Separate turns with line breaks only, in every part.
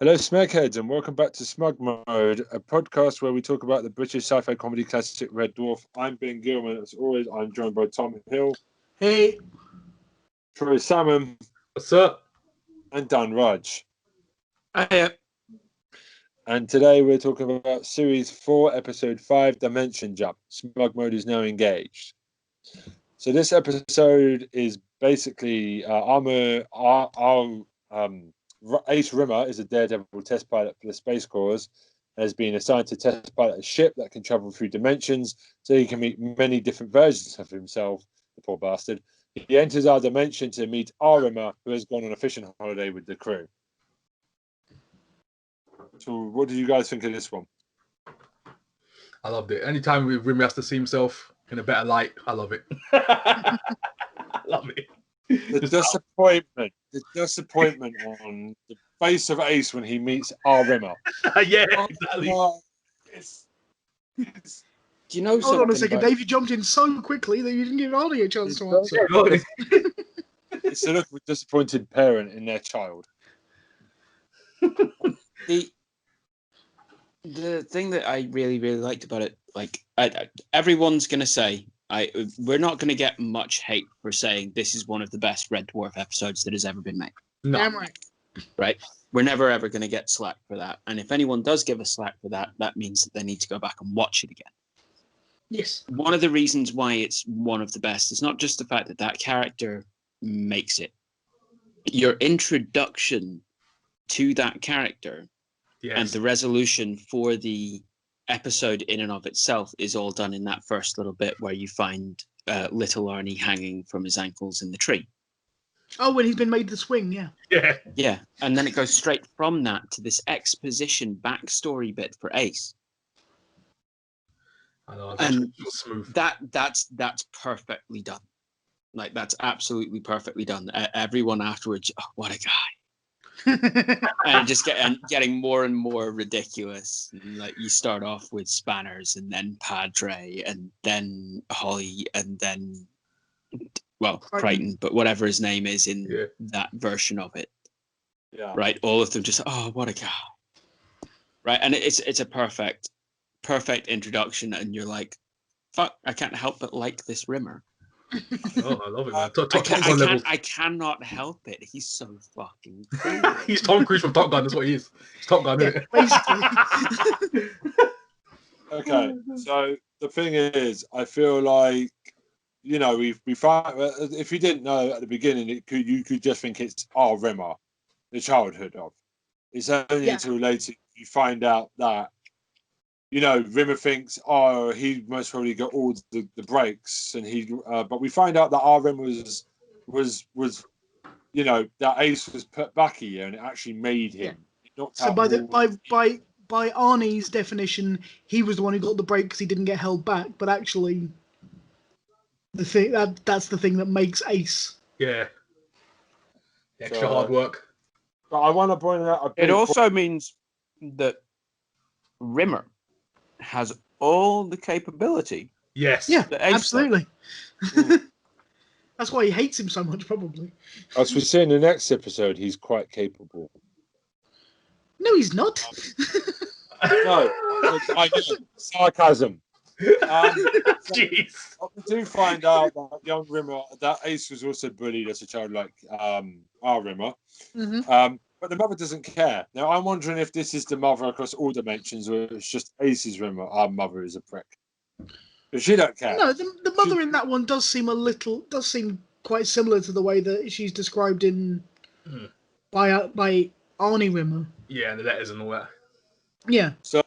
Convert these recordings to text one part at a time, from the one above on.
Hello, smegheads, and welcome back to Smug Mode, a podcast where we talk about the British sci-fi comedy classic Red Dwarf. I'm Ben Gilman. As always, I'm joined by Tom Hill.
Hey.
Troy Salmon.
What's up?
And Dan Rudge.
Hiya.
And today we're talking about Series 4, Episode 5, Dimension Jump. Smug Mode is now engaged. So this episode is basically Ace Rimmer is a daredevil test pilot for the Space Corps and has been assigned to test pilot a ship that can travel through dimensions so he can meet many different versions of himself, the poor bastard. He enters our dimension to meet our Rimmer, who has gone on a fishing holiday with the crew. So what did you guys think of this one?
I loved it. Anytime Rimmer has to see himself in a better light, I love it. I love it.
The disappointment on the face of Ace when he meets our Rimmer.
Yeah, exactly.
Do you know
Hold on a second, Dave. You jumped in so quickly that you didn't give Arnie a chance to answer.
It's a look of a disappointed parent in their child.
The thing that I really liked about it, everyone's going to say, we're not going to get much hate for saying this is one of the best Red Dwarf episodes that has ever been made.
No.
Damn right.
Right? We're never ever going to get slack for that. And if anyone does give us slack for that, that means that they need to go back and watch it again.
Yes.
One of the reasons why it's one of the best is not just the fact that that character makes it. Your introduction to that character and the resolution for the episode in and of itself is all done in that first little bit where you find little Arnie hanging from his ankles in the tree.
Oh, when he's been made to swing, yeah.
Yeah, and then it goes straight from that to this exposition backstory bit for Ace.
I know,
and
smooth.
That's perfectly done. Like, that's absolutely perfectly done. Everyone afterwards, oh, what a guy. And just getting more and more ridiculous. Like, you start off with Spanners and then Padre and then Holly and then, well, Crichton, but whatever his name is in that version of it.
Yeah.
Right? All of them just, oh, what a guy. Right? And it's a perfect introduction, and you're like, fuck, I can't help but like this Rimmer.
Oh, I love it, man.
I cannot help it. He's so fucking cool.
He's Tom Cruise from Top Gun. That's what he is. He's Top Gun, isn't it?
Basically.
Okay, so the thing is, I feel like, you know, we find, if you didn't know at the beginning, you could just think it's our Rimmer, the childhood of. It's only until later you find out that, you know, Rimmer thinks, oh, he most probably got all the breaks, and but we find out that our Rimmer was, you know, that Ace was put back here, and it actually made him.
Yeah. So by Arnie's definition, he was the one who got the break because he didn't get held back. But actually, that's the thing that makes Ace.
Yeah. Extra hard work.
But I want to point out.
It also means that Rimmer has all the capability.
Yes.
Yeah, absolutely. That's why he hates him so much, probably.
As we see in the next episode, he's quite capable.
No, he's not.
No, I know. Sarcasm.
Jeez.
We do find out that young Rimmer, that Ace was also bullied as a child, like our Rimmer.
Mm-hmm.
But the mother doesn't care. Now, I'm wondering if this is the mother across all dimensions, or it's just Ace's Rimmer. Our mother is a prick. But she don't care.
No, the mother in that one does seem quite similar to the way that she's described in by Arnie Rimmer.
Yeah, and the letters and all that.
Yeah.
So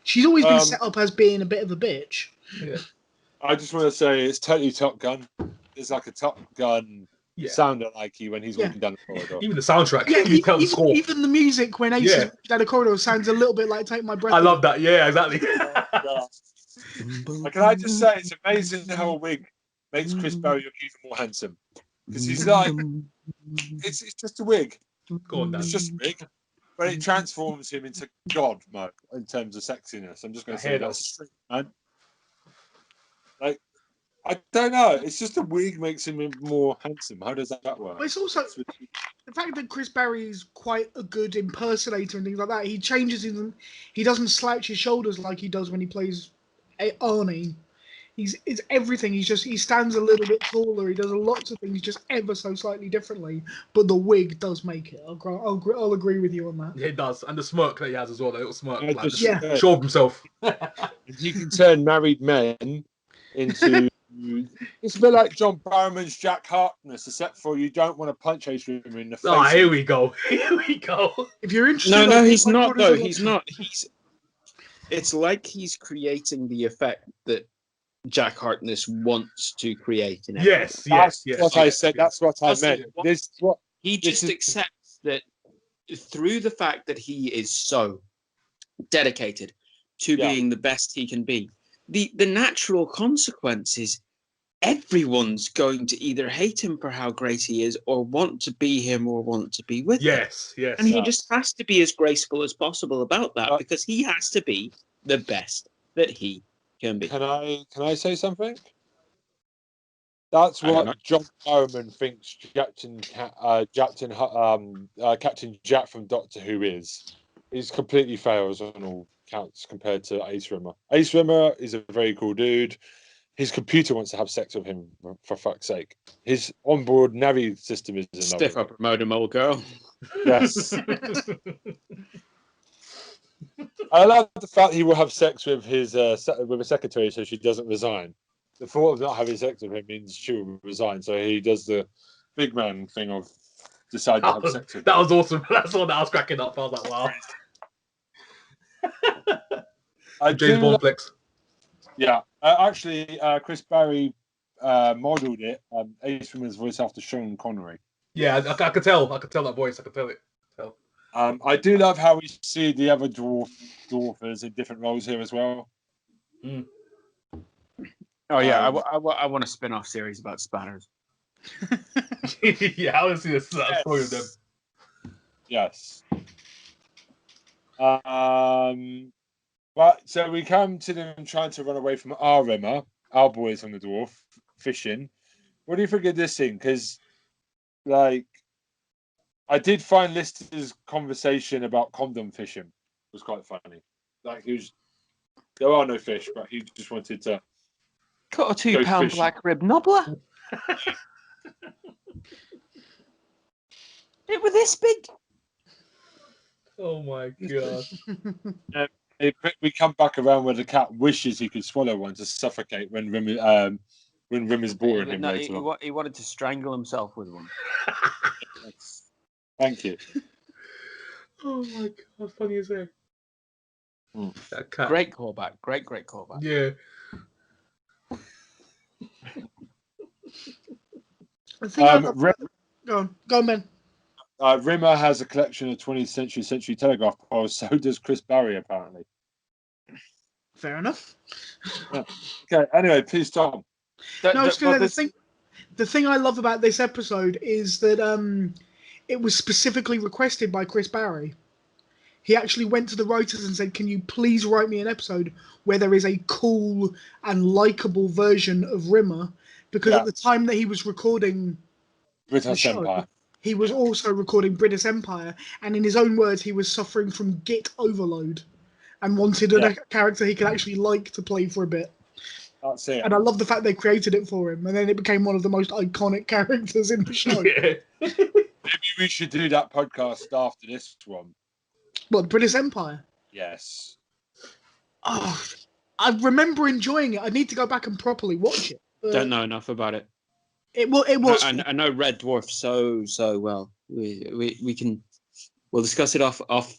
she's always been set up as being a bit of a bitch.
Yeah.
I just want to say it's totally Top Gun. It's like a Top Gun sound like when he's walking down the corridor.
Even the soundtrack.
Yeah,
the score.
Even the music when Ace is down the corridor sounds a little bit like Take My Breath.
I love that. Yeah, exactly.
Can I just say it's amazing how a wig makes Chris Barry look even more handsome, because he's like, it's just a wig.
Go on, Dan.
It's just a wig, but it transforms him into God mode in terms of sexiness. I'm just going to say that's street, man. Like, I don't know. It's just the wig makes him more handsome. How does that work?
But it's also the fact that Chris Barry is quite a good impersonator and things like that. He changes his, he doesn't slouch his shoulders like he does when he plays Arnie. It's everything. He stands a little bit taller. He does lots of things just ever so slightly differently. But the wig does make it. I'll agree with you on that.
Yeah, it does. And the smirk that he has as well, the little smirk.
Yeah,
Like,
just-
just sure of himself.
He can turn married men into. It's a bit like John Barrowman's Jack Harkness, except for you don't want to punch Ace Rimmer in the face.
Oh, here we go. Here we go.
If you're interested,
No, he's
my
not
brothers
though.
are
He's
watching.
not. It's like he's creating the effect that Jack Harkness wants to create in everyone.
Yes,
That's
yes.
what I said. That's what I
That's
meant.
what-
This what
He
This
just
is-
accepts that through the fact that he is so dedicated to
Yeah.
being the best he can be, the natural consequence is everyone's going to either hate him for how great he is or want to be him or want to be with him.
Yes.
And he
Yeah.
just has to be as graceful as possible about that
But-
because he has to be the best that he can be.
can I say something? That's
I don't know.
what John Barrowman thinks Captain Jack from Doctor Who is. He's completely fails on all counts compared to Ace Rimmer. Ace Rimmer is a very cool dude. His computer wants to have sex with him, for fuck's sake. His onboard Navi system is another.
Stiff upper modem, old girl.
Yes. I love the fact he will have sex with his with a secretary so she doesn't resign. The thought of not having sex with him means she will resign. So he does the big man thing of deciding to have sex with
That was awesome. That's all that I was cracking up. I was like, wow.
I
James
do
Bond
like-
flex.
Yeah, actually, Chris Barry modelled it. Ace Rimmer's voice after Sean Connery.
Yeah, I could tell. I could tell that voice. I could tell it.
I do love how we see the other dwarfers in different roles here as well.
Oh yeah,
Um,
I want a spin-off series about spanners.
Yeah, I want to see this story of them.
Yes. But so we come to them trying to run away from our Rimmer, our boys on the dwarf, fishing. What do you think of this scene? Because, like, I did find Lister's conversation about condom fishing was quite funny. Like, there are no fish, but he just wanted to.
Got a
Go
2-pound
fishing.
black rib nobbler. It was this big.
Oh my god.
We come back around where the cat wishes he could swallow one to suffocate when Rimmer's boring him
No,
later on.
he wanted to strangle himself with one.
Thank you.
Oh my god, funny as heck. That cat.
Great callback. Great callback.
Yeah.
The thing I love-
Rim-
go on, Ben.
Rimmer has a collection of 20th century telegraph poles. So does Chris Barry, apparently.
Fair enough.
Okay. Anyway, please, Tom.
No, I was gonna say, the thing I love about this episode is that it was specifically requested by Chris Barry. He actually went to the writers and said, "Can you please write me an episode where there is a cool and likable version of Rimmer?" Because at the time that he was recording
British
show.
Empire.
he was also recording British Empire, and in his own words, he was suffering from git overload and wanted a character he could actually like to play for a bit.
That's it.
And I love the fact they created it for him, and then it became one of the most iconic characters in the show.
Yeah.
Maybe we should do that podcast after this one.
What, British Empire?
Yes.
Oh, I remember enjoying it. I need to go back and properly watch it. But
Don't know enough about it.
It was.
I know Red Dwarf so well. We'll discuss it off of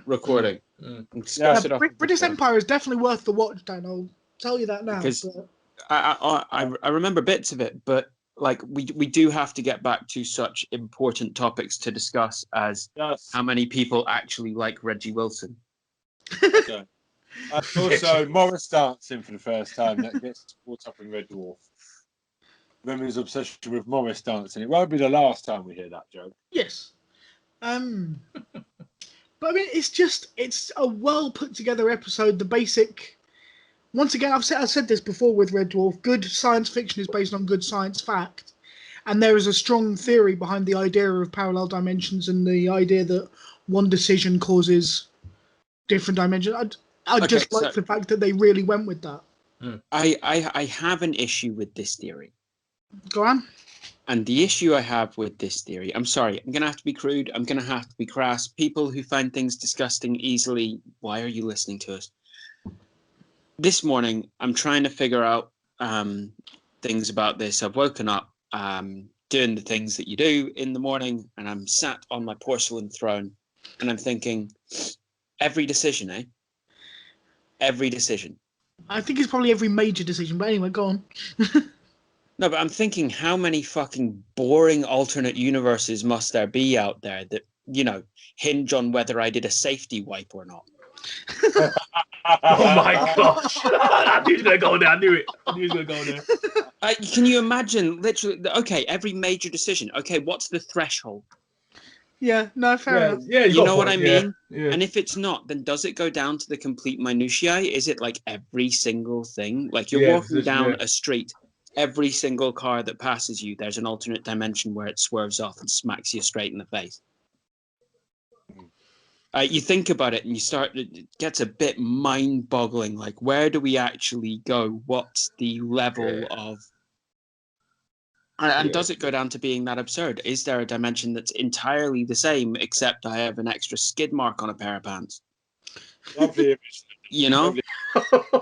recording. We'll discuss it off of
British
recording.
Empire is definitely worth the watch, Dan. I'll tell you that now.
Because-
but-
I remember bits of it, but like we do have to get back to such important topics to discuss as
Yes.
how many people actually like Reggie Wilson.
Okay. And also, Morris dancing for the first time that gets caught up in Red Dwarf. Rimmer's obsession with Morris dancing. It won't be the last time we hear that joke.
Yes. But I mean, it's a well put together episode. The basic once again, I've said this before with Red Dwarf. Good science fiction is based on good science fact, and there is a strong theory behind the idea of parallel dimensions and the idea that one decision causes different dimensions. I
Okay,
just like
so-
the fact that they really went with that.
I have an issue with this theory.
Go on.
And the issue I have with this theory, I'm sorry, I'm going to have to be crude. I'm going to have to be crass. People who find things disgusting easily, why are you listening to us? This morning, I'm trying to figure out things about this. I've woken up doing the things that you do in the morning, and I'm sat on my porcelain throne, and I'm thinking, every decision, eh? Every decision.
I think it's probably every major decision, but anyway, go on.
No, but I'm thinking, how many fucking boring alternate universes must there be out there that, you know, hinge on whether I did a safety wipe or not?
Oh my gosh! I knew he was gonna go there. I knew it. I knew he was gonna go there.
Can you imagine, literally, okay, every major decision, okay, what's the threshold?
Yeah, no, fair enough.
Yeah,
You know what I
Yeah,
mean?
yeah.
And if it's not, then does it go down to the complete minutiae? Is it like every single thing? Like you're
Yeah,
walking down
yeah.
a street, every single car that passes you, there's an alternate dimension where it swerves off and smacks you straight in the face. You think about it and it gets a bit mind-boggling. Like, where do we actually go? What's the level of... And does it go down to being that absurd? Is there a dimension that's entirely the same, except I have an extra skid mark on a pair of pants?
Lovely image.
You know?
Lovely.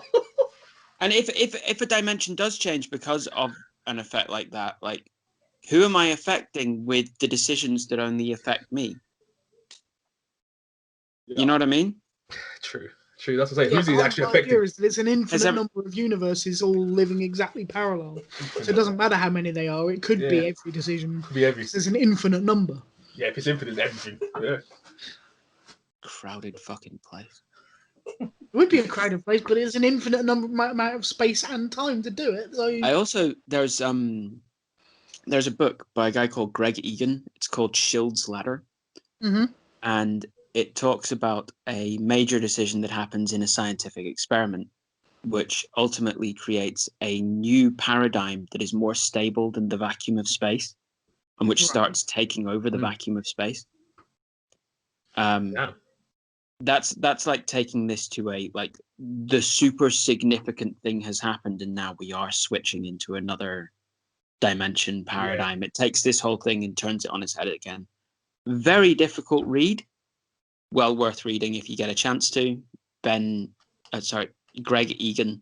And if a dimension does change because of an effect like that, like, who am I affecting with the decisions that only affect me?
Yeah.
You know what I mean?
True. That's what I'm saying.
Yeah,
Who's he actually
the idea
affected?
is that it's an infinite
every-
number of universes all living exactly parallel. So it doesn't matter how many they are. It could be
Yeah.
every decision.
Could be every.
There's an infinite number.
Yeah, if it's infinite, it's everything. Yeah.
Crowded fucking place.
It would be a crowded place, but it's an infinite amount of space and time to do it. So
I also there's a book by a guy called Greg Egan. It's called Schild's Ladder,
Mhm.
and it talks about a major decision that happens in a scientific experiment, which ultimately creates a new paradigm that is more stable than the vacuum of space, and which
Right.
starts taking over the vacuum of space.
Yeah.
That's like taking this to a, like, the super significant thing has happened and now we are switching into another dimension paradigm. It takes this whole thing and turns it on its head again. Very difficult read. Well worth reading if you get a chance to. Greg Egan,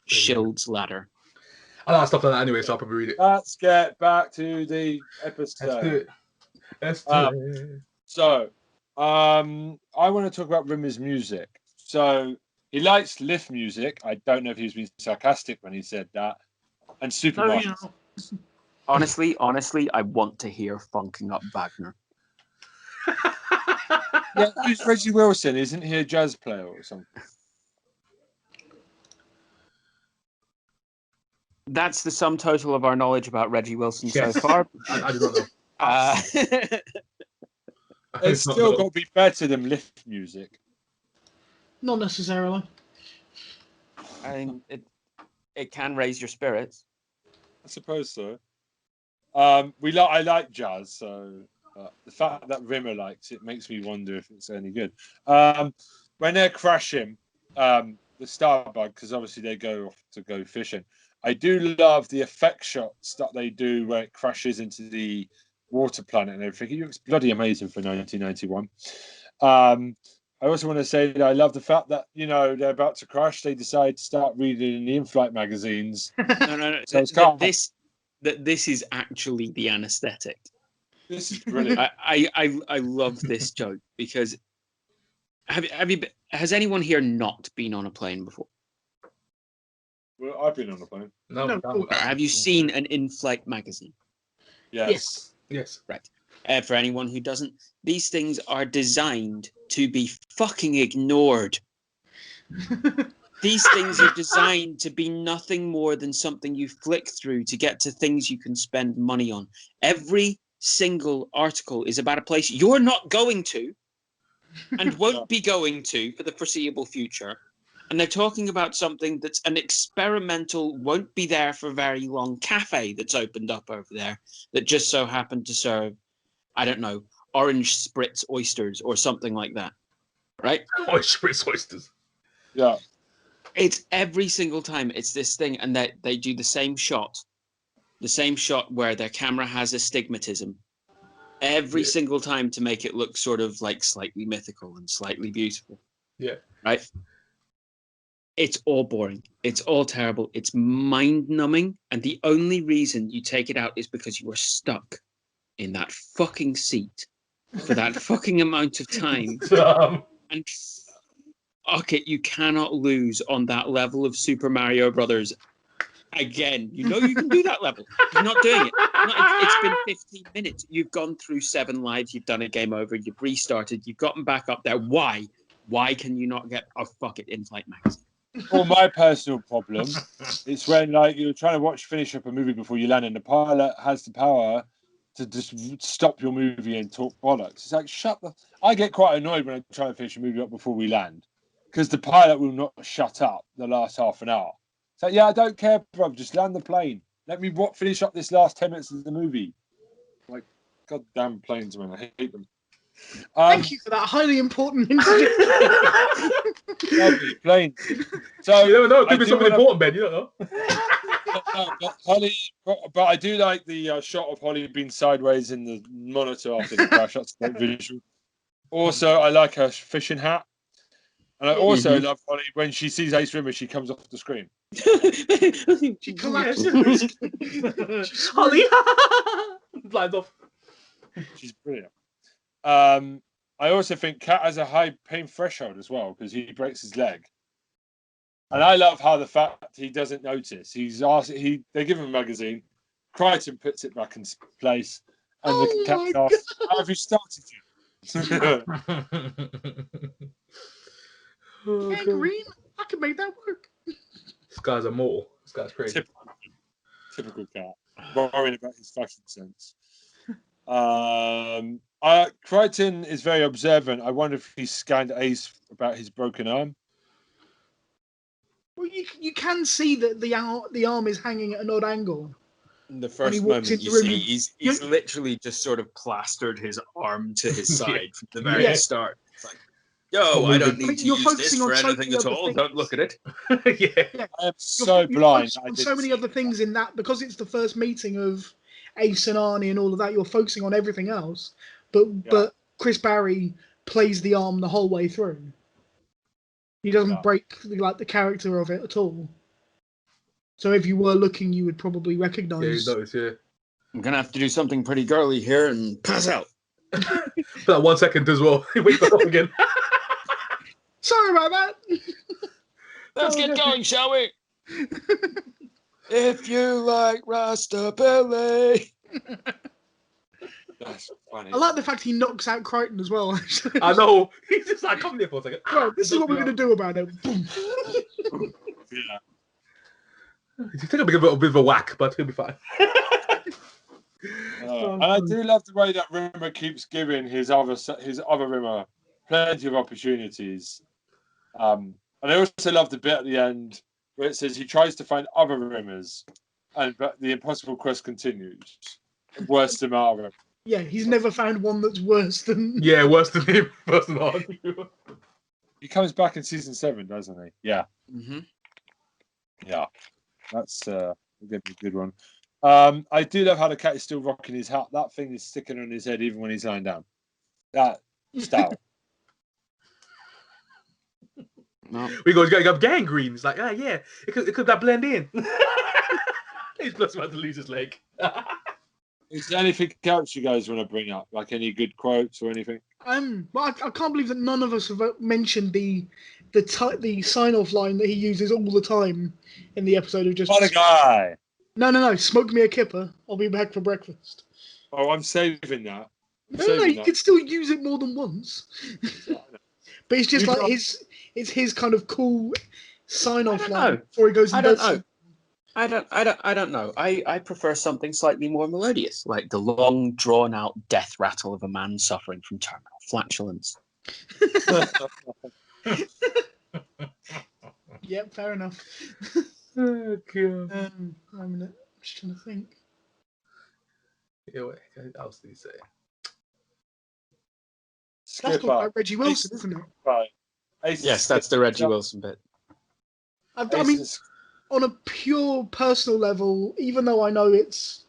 Schild's Ladder.
I like stuff like that anyway, so I'll probably read it.
Let's get back to the
Let's do
episode.
it. Let's do it.
So, I want to talk about Rimmer's music. So, he likes lift music. I don't know if he was being sarcastic when he said that. And
So,
supermarkets.
you know,
Honestly, I want to hear Funking Up Wagner.
Yeah, who's Reggie Wilson? Isn't he a jazz player or something?
That's the sum total of our knowledge about Reggie Wilson
Yes.
so far.
I do not know.
It's still got to be better than lift music.
not necessarily.
I mean, it can raise your spirits.
I suppose so. I like jazz, so the fact that Rimmer likes it makes me wonder if it's any good. When they're crashing the Starbug, because obviously they go off to go fishing, I do love the effect shots that they do where it crashes into the water planet and everything. It looks bloody amazing for 1991. I also want to say that I love the fact that, you know, they're about to crash. They decide to start reading the in-flight magazines.
No.
So it's calm.
This is actually the anesthetic.
This is brilliant.
I love this joke because has anyone here not been on a plane before?
Well, I've been on a plane.
No.
Have you seen an in-flight magazine?
Yes.
Yes.
Right. For anyone who doesn't, these things are designed to be fucking ignored. These things are designed to be nothing more than something you flick through to get to things you can spend money on. Every single article is about a place you're not going to and won't be going to for the foreseeable future. And they're talking about something that's an experimental, won't be there for very long cafe that's opened up over there that just so happened to serve, I don't know, orange spritz oysters or something like that. Right?
Orange spritz oysters.
Yeah.
It's every single time it's this thing, and they do the same shot where their camera has astigmatism every single time to make it look sort of like slightly mythical and slightly beautiful.
Yeah.
Right? It's all boring. It's all terrible. It's mind-numbing. And the only reason you take it out is because you were stuck in that fucking seat for that fucking amount of time. And fuck it, you cannot lose on that level of Super Mario Brothers again. You know you can do that level. You're not doing it. It's been 15 minutes. You've gone through 7 lives. You've done a game over. You've restarted. You've gotten back up there. Why? Why can you not get... Oh, fuck it, in-flight magazine.
Well, my personal problem is when like you're trying to finish up a movie before you land, and the pilot has the power to just stop your movie and talk bollocks. It's like I get quite annoyed when I try to finish a movie up before we land because the pilot will not shut up the last half an hour. It's like, yeah, I don't care, bro. Just land the plane. Let me finish up this last 10 minutes of the movie. Like, goddamn planes, man. I hate them.
Thank you for that highly important interjection.
Lovely planes. So
you never know. It could be something important, Ben. You don't know.
But I do like the shot of Holly being sideways in the monitor after the crash. That's great visual. Also, I like her fishing hat. And I also love Holly when she sees Ace Rimmer, she comes off the screen.
She collapses.
Holly! Blind off.
She's brilliant. I also think Cat has a high pain threshold as well because he breaks his leg. And I love how the fact he doesn't notice. They give him a magazine. Crichton puts it back in place. And the Cat asks, how have you started you?
Green? I can make that work.
This guy's immortal. This guy's crazy.
Typical Cat. Worrying about his fashion sense. Crichton is very observant. I wonder if he scanned Ace about his broken arm.
Well, you can see that the arm is hanging at an odd angle.
In the first moment you see, he's literally just sort of plastered his arm to his side from the very start. It's like, yo, I don't need to use this for anything at all. Don't look at it.
Yeah.
I am so blind.
On so many other things in that, because it's the first meeting of Ace and Arnie and all of that, you're focusing on everything else. But Chris Barry plays the arm the whole way through. He doesn't break the character of it at all. So if you were looking, you would probably recognise.
Yeah, you notice, yeah.
I'm gonna have to do something pretty girly here and pass out.
For that 1 second as well. Wait for it again.
Sorry about that.
Let's get going, shall we? If you like Rastabilly. That's funny.
I like the fact he knocks out Crichton as well. Actually.
I know. He's just like, come here for a second.
Right, this is what we're going to do about it. Boom.
Yeah.
He's taking a bit of a whack, but he'll be fine.
And I do love the way that Rimmer keeps giving his other Rimmer plenty of opportunities. And I also love the bit at the end where it says he tries to find other Rimmers, but the impossible quest continues. Worse than Arthur.
Yeah, he's never found one that's worse than.
Yeah, worse than him. Worse than Arthur.
He comes back in season 7, doesn't he? Yeah.
Mm-hmm.
Yeah. That's gonna be a good one. I do love how the cat is still rocking his hat. That thing is sticking on his head even when he's lying down. That style.
No.
We go, you got gangrene. He's like, yeah, it could that blend in. He's just about to lose his leg.
Is there anything else you guys want to bring up? Like any good quotes or anything?
Well, I can't believe that none of us have mentioned the sign-off line that he uses all the time in the episode of just.
What a guy!
No. Smoke me a kipper. I'll be back for breakfast.
Oh, I'm saving that.
No, you could still use it more than once. But it's just it's his kind of cool sign-off line before he goes.
I don't know. I don't know. I prefer something slightly more melodious, like the long, drawn-out death rattle of a man suffering from terminal flatulence.
Yep, fair enough.
Oh, God.
One minute. I'm just trying to think.
Yeah, what else did he say?
That's
Skipper.
talking about Reggie Wilson, isn't it?
Right. Ace
Yes, that's the Reggie Wilson bit.
I mean, on a pure personal level, even though I know it's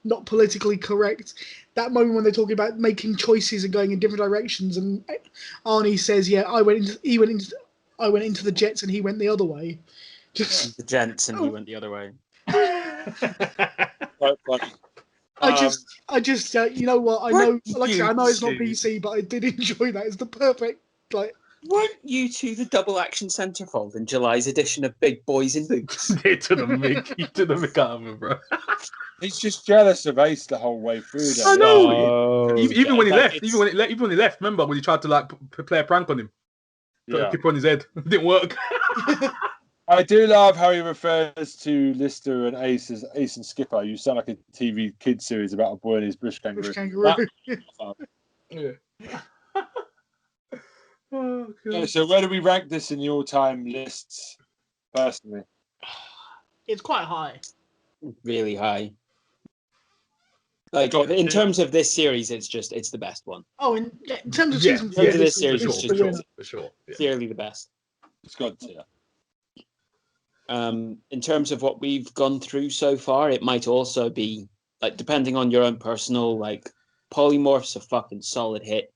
not politically correct, that moment when they're talking about making choices and going in different directions, and Arnie says, "Yeah, I went into the Jets, and he went the other way." Just,
The gents, and he went the other way.
Quite funny.
I just, you know what? I know, like I said, I know it's not
You two.
PC, but I did enjoy that. It's the perfect, like,
Weren't you two the double action centerfold in July's edition of Big Boys in Boots?
He to the mic out of him, bro.
He's just jealous of Ace the whole way through. Though.
I know.
Oh,
Even when he
like,
left, even when he left, remember when he tried to like play a prank on him, put a kip on his head, it didn't work.
I do love how he refers to Lister and Ace as Ace and Skipper. You sound like a TV kids series about a boy and his bush kangaroo.
bush kangaroo.
Yeah. Oh,
Yeah, so where do we rank this in the all-time lists? Personally,
It's quite high.
really high. Like in terms of this series, it's the best one.
Oh, in terms of
Yeah,
season
yeah,
four,
Into this
this
series,
is
it's
the
just
winner.
for sure. Yeah.
Clearly the best.
it's got to.
In terms of what we've gone through so far, it might also be like depending on your own personal like Polymorph's a fucking solid hit,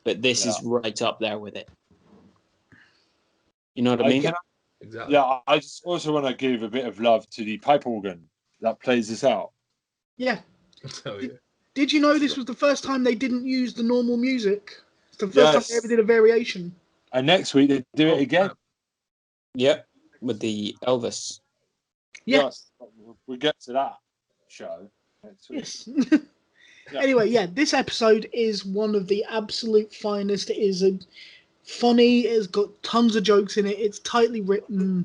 but this is right up there with it. You know what I mean?
Exactly.
Yeah, I just also want to give a bit of love to the pipe organ that plays this out.
Yeah.
Oh, yeah.
Did you know this was the first time they didn't use the normal music? It's the first time they ever did a variation.
And next week they do it again.
Yep, with the Elvis.
Yeah.
Yes, we'll get to that show next week.
Yes. Anyway, yeah, this episode is one of the absolute finest. It is funny. It's got tons of jokes in it. It's tightly written.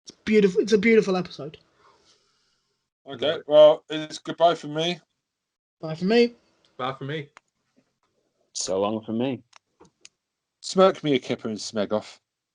It's beautiful. It's a beautiful episode.
Okay, well, it's goodbye from me.
Bye for me.
Bye for me.
So long from me.
Smirk me a kipper and smeg off.